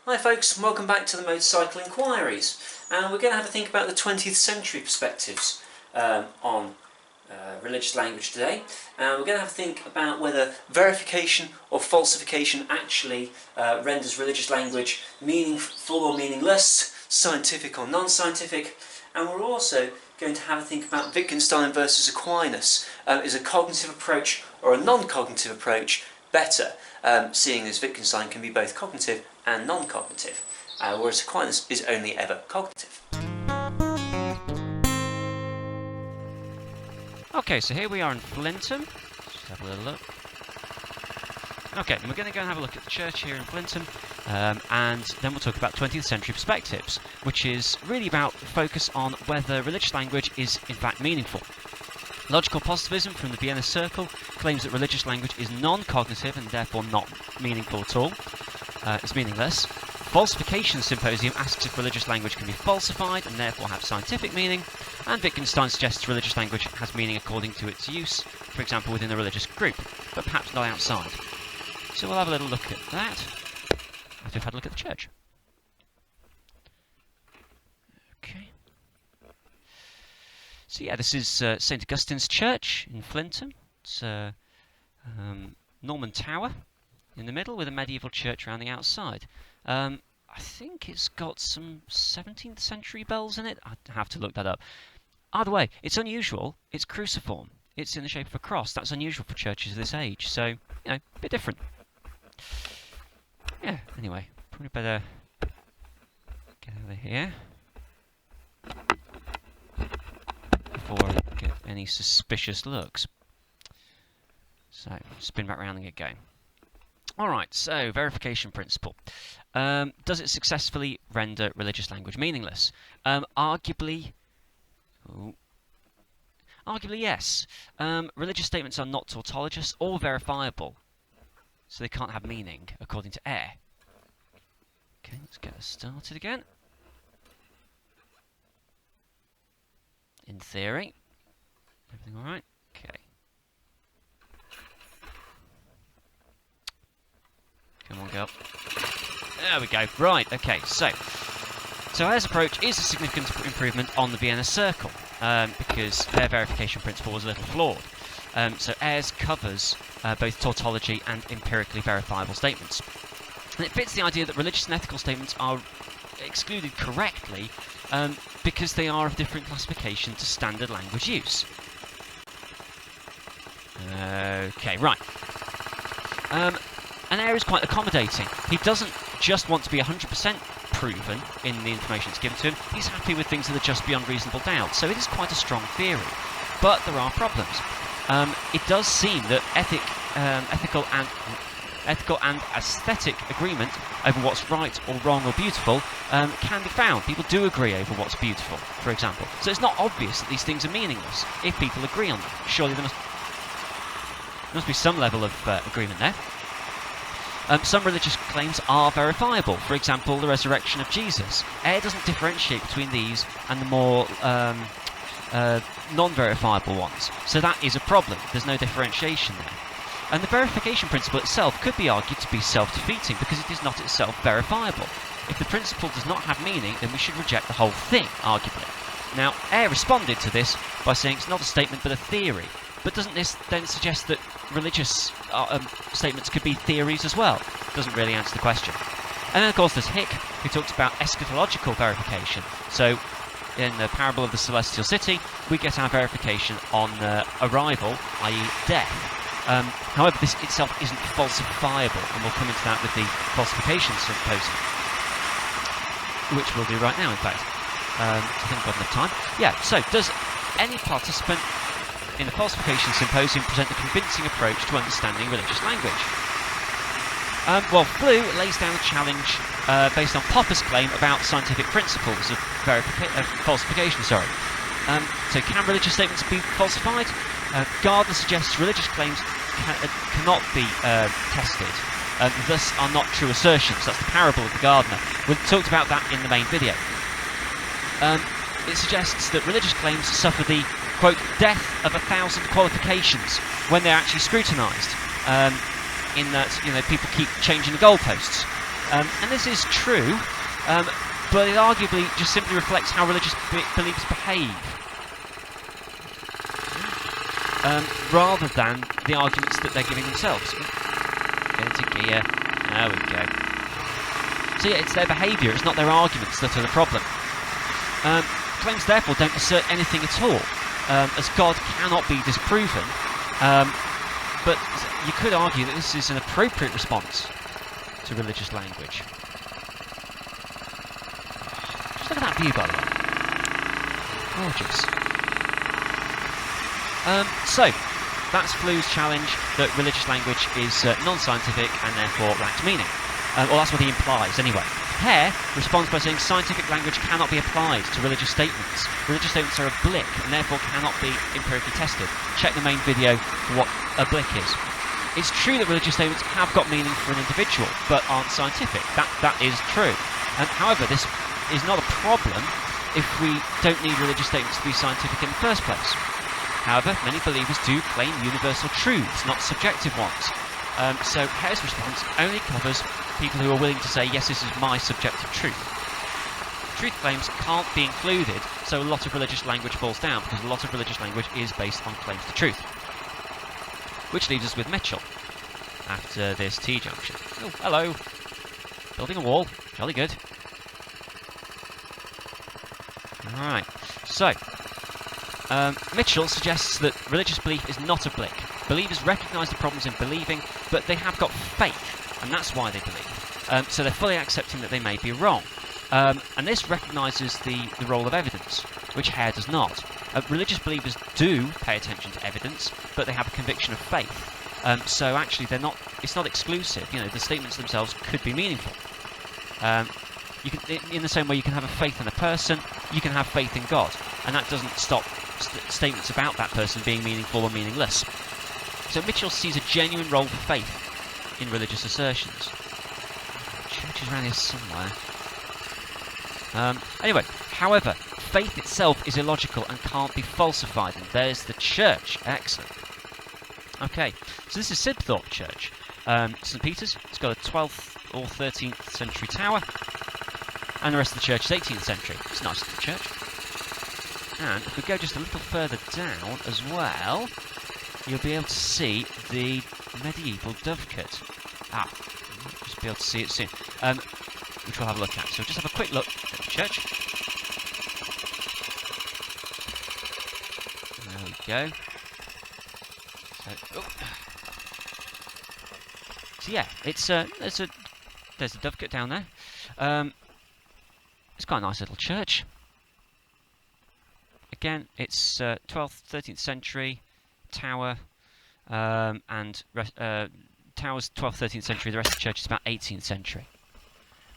Hi folks, welcome back to the Motorcycle Enquiries, and we're going to have a think about the 20th century perspectives on religious language today. And we're going to have a think about whether verification or falsification actually renders religious language meaningful or meaningless, scientific or non-scientific, and we're also going to have a think about Wittgenstein versus Aquinas. Is a cognitive approach or a non-cognitive approach better, seeing as Wittgenstein can be both cognitive and non-cognitive, whereas Aquinas is only ever cognitive. Okay, so here we are in Flintham. Let's have a little look. Okay, and we're going to go and have a look at the church here in Flintham, and then we'll talk about 20th century perspectives, which is really about focus on whether religious language is in fact meaningful. Logical positivism from the Vienna Circle claims that religious language is non-cognitive and therefore not meaningful at all. It's meaningless. Falsification Symposium asks if religious language can be falsified and therefore have scientific meaning, and Wittgenstein suggests religious language has meaning according to its use, for example within a religious group, but perhaps not outside. So we'll have a little look at that after we've had a look at the church. Okay. So yeah, this is St Augustine's Church in Flintham. It's a Norman tower in the middle with a medieval church around the outside. I think it's got some 17th century bells in it. I'd have to look that up. Either way, it's unusual. It's cruciform. It's in the shape of a cross. That's unusual for churches of this age. So, you know, a bit different. Yeah, anyway, probably better get out of here before I get any suspicious looks. So, spin back round and get going. Alright, so verification principle. Does it successfully render religious language meaningless? Arguably yes. Religious statements are not tautologous or verifiable, so they can't have meaning, according to Eyre. Okay, let's get us started again. In theory. Everything alright? Okay. Come on, girl. There we go. Right, okay, so Eyre's approach is a significant improvement on the Vienna Circle, because their verification principle was a little flawed. So Eyre's covers both tautology and empirically verifiable statements. And it fits the idea that religious and ethical statements are excluded correctly because they are of different classification to standard language use. Okay, right. And Eyre is quite accommodating. He doesn't just want to be 100% proven in the information that's given to him. He's happy with things that are just beyond reasonable doubt. So it is quite a strong theory. But there are problems. It does seem that ethical and aesthetic agreement over what's right or wrong or beautiful can be found. People do agree over what's beautiful, for example. So it's not obvious that these things are meaningless if people agree on them. Surely there must be some level of agreement there. Some religious claims are verifiable. For example, the resurrection of Jesus. Eyre doesn't differentiate between these and the more non-verifiable ones. So that is a problem. There's no differentiation there. And the verification principle itself could be argued to be self-defeating because it is not itself verifiable. If the principle does not have meaning, then we should reject the whole thing, arguably. Now, Eyre responded to this by saying it's not a statement but a theory. But doesn't this then suggest that religious statements could be theories as well? Doesn't really answer the question. And then, of course, there's Hick, who talks about eschatological verification. So, in the parable of the celestial city, we get our verification on arrival, i.e. death. However, this itself isn't falsifiable, and we'll come into that with the falsification symposium, which we'll do right now, in fact. I think I've got enough time. Yeah, so does any participant in the falsification symposium present a convincing approach to understanding religious language? Well, Flew lays down a challenge based on Popper's claim about scientific principles of falsification. So can religious statements be falsified? Gardner suggests religious claims cannot be tested, thus are not true assertions. That's the parable of the gardener. We've talked about that in the main video. It suggests that religious claims suffer the, quote, death of 1,000 qualifications when they're actually scrutinised, in that, you know, people keep changing the goalposts. And this is true, but it arguably just simply reflects how religious believers behave, rather than the arguments that they're giving themselves. Get into gear. There we go. So yeah, it's their behaviour, it's not their arguments that are the problem. Claims therefore don't assert anything at all, as God cannot be disproven, but you could argue that this is an appropriate response to religious language. Just look at that view, by the way. Gorgeous. So, that's Flu's challenge that religious language is non-scientific and therefore lacks meaning. Well, that's what he implies, anyway. Hare responds by saying scientific language cannot be applied to religious statements. Religious statements are a blick and therefore cannot be empirically tested. Check the main video for what a blick is. It's true that religious statements have got meaning for an individual, but aren't scientific. That is true. However, this is not a problem if we don't need religious statements to be scientific in the first place. However, many believers do claim universal truths, not subjective ones. So Hare's response only covers people who are willing to say, yes, this is my subjective truth. Truth claims can't be included, so a lot of religious language falls down, because a lot of religious language is based on claims to truth. Which leaves us with Mitchell, after this T-junction. Oh, hello. Building a wall. Jolly good. Alright, so Mitchell suggests that religious belief is not a blick. Believers recognise the problems in believing, but they have got faith, and that's why they believe. So they're fully accepting that they may be wrong. And this recognises the role of evidence, which Hare does not. Religious believers do pay attention to evidence, but they have a conviction of faith. So actually, it's not exclusive. You know, the statements themselves could be meaningful. You can, in the same way you can have a faith in a person, you can have faith in God, and that doesn't stop statements about that person being meaningful or meaningless. So Mitchell sees a genuine role for faith in religious assertions. Church is around here somewhere. Anyway, however, faith itself is illogical and can't be falsified, and there's the church. Excellent. Okay, so this is Sibthorpe Church, St Peter's. It's got a 12th or 13th century tower, and the rest of the church is 18th century. It's a nice little church. And if we go just a little further down as well, you'll be able to see the medieval dovecote. You'll just be able to see it soon, which we'll have a look at. So just have a quick look at the church. There we go. So yeah, there's a dovecote down there. It's quite a nice little church. Again, it's 12th, 13th century tower, and tower's 12th, 13th century. The rest of the church is about 18th century.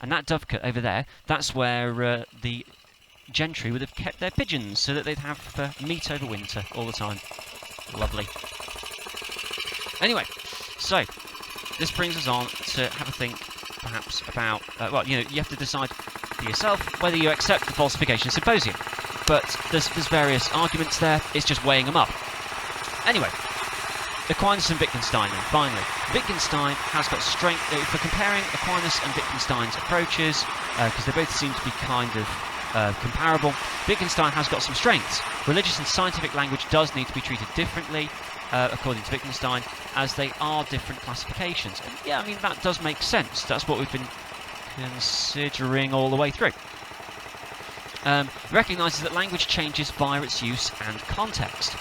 And that dovecote over there, that's where the gentry would have kept their pigeons, so that they'd have meat over winter all the time. Lovely. Anyway, so this brings us on to have a think, perhaps, about well, you know, you have to decide for yourself whether you accept the falsification symposium. But there's various arguments there. It's just weighing them up. Anyway, Aquinas and Wittgenstein then, finally. Wittgenstein has got strength. If we're comparing Aquinas and Wittgenstein's approaches, because they both seem to be kind of comparable, Wittgenstein has got some strengths. Religious and scientific language does need to be treated differently, according to Wittgenstein, as they are different classifications. And yeah, I mean, that does make sense. That's what we've been considering all the way through. Recognises that language changes via its use and context,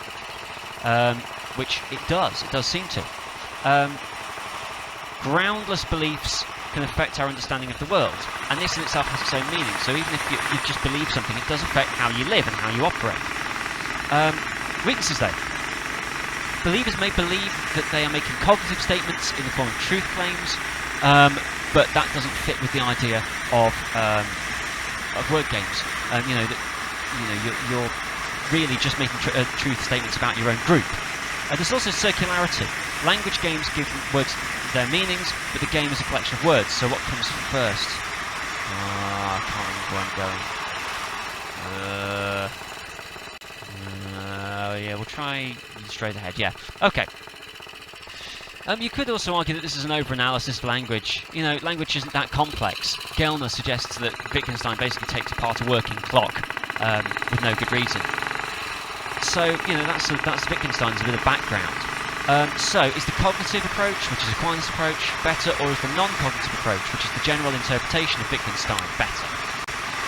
which it does seem to. Groundless beliefs can affect our understanding of the world, and this in itself has its own meaning. So even if you just believe something, it does affect how you live and how you operate. Weaknesses though. Believers may believe that they are making cognitive statements in the form of truth claims, but that doesn't fit with the idea of word games. You're really just making truth statements about your own group. There's also circularity. Language games give words their meanings, but the game is a collection of words. So what comes first? I can't remember where I'm going. Yeah, we'll try straight ahead. Yeah. Okay. You could also argue that this is an over-analysis of language. You know, language isn't that complex. Gellner suggests that Wittgenstein basically takes apart a working clock with no good reason. So, you know, that's Wittgenstein's bit of background. So, is the cognitive approach, which is Aquinas' approach, better, or is the non-cognitive approach, which is the general interpretation of Wittgenstein, better?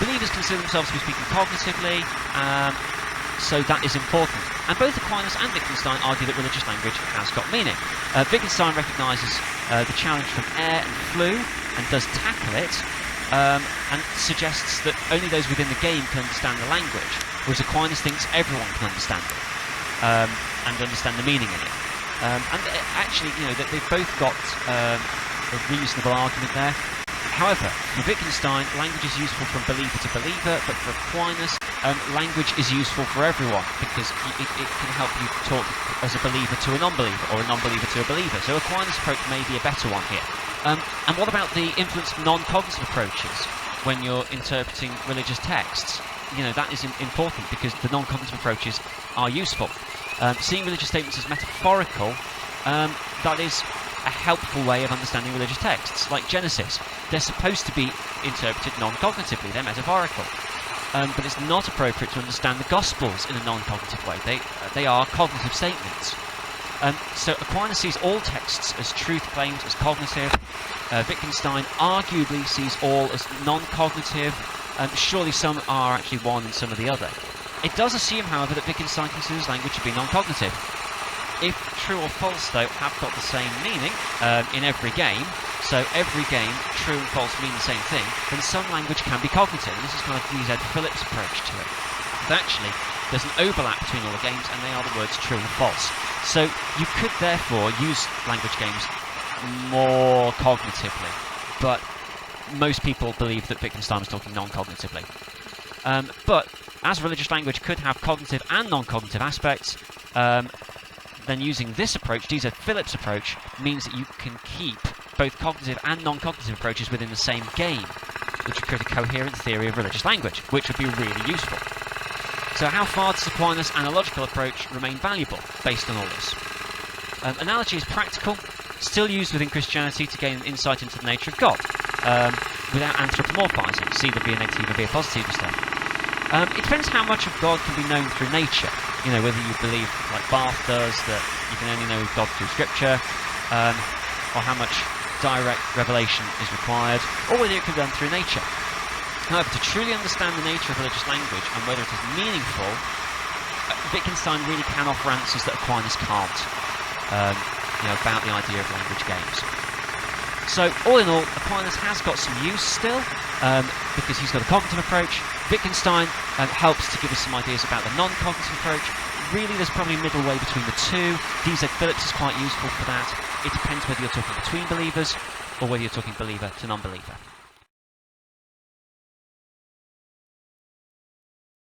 Believers consider themselves to be speaking cognitively, so that is important. And both Aquinas and Wittgenstein argue that religious language has got meaning. Wittgenstein recognises the challenge from air and flu and does tackle it, and suggests that only those within the game can understand the language, whereas Aquinas thinks everyone can understand it and understand the meaning in it. And actually, you know, they've both got a reasonable argument there. However, for Wittgenstein, language is useful from believer to believer, but for Aquinas, language is useful for everyone because it can help you talk as a believer to a non-believer or a non-believer to a believer. So Aquinas' approach may be a better one here. And what about the influence of non-cognitive approaches when you're interpreting religious texts? You know, that is important because the non-cognitive approaches are useful. Seeing religious statements as metaphorical, that is a helpful way of understanding religious texts. Like Genesis, they're supposed to be interpreted non-cognitively, they're metaphorical. But it's not appropriate to understand the Gospels in a non-cognitive way. They are cognitive statements. So Aquinas sees all texts as truth claims, as cognitive. Wittgenstein arguably sees all as non-cognitive. Surely some are actually one and some are the other. It does assume, however, that Wittgenstein considers language to be non-cognitive. If true or false, though, have got the same meaning in every game, so every game, true and false mean the same thing, then some language can be cognitive, and this is kind of D.Z. Phillips' approach to it. But actually, there's an overlap between all the games, and they are the words true and false. So you could therefore use language games more cognitively, but most people believe that Wittgenstein was talking non-cognitively. But as religious language could have cognitive and non-cognitive aspects, then using this approach, D.Z. Phillips' approach, means that you can keep both cognitive and non-cognitive approaches within the same game, which would create a coherent theory of religious language, which would be really useful. So how far does Aquinas' analogical approach remain valuable, based on all this? Analogy is practical, still used within Christianity to gain insight into the nature of God, without anthropomorphizing, see there be a negative and be a positive and stuff. It depends how much of God can be known through nature. You know, whether you believe, like Barth does, that you can only know God through Scripture, or how much direct revelation is required, or whether it can be done through nature. However, to truly understand the nature of religious language and whether it is meaningful, Wittgenstein really can offer answers that Aquinas can't, about the idea of language games. So, all in all, Aquinas has got some use still, because he's got a cognitive approach. Wittgenstein helps to give us some ideas about the non-cognitive approach. Really, there's probably a middle way between the two. D.Z. Phillips is quite useful for that. It depends whether you're talking between believers or whether you're talking believer to non-believer.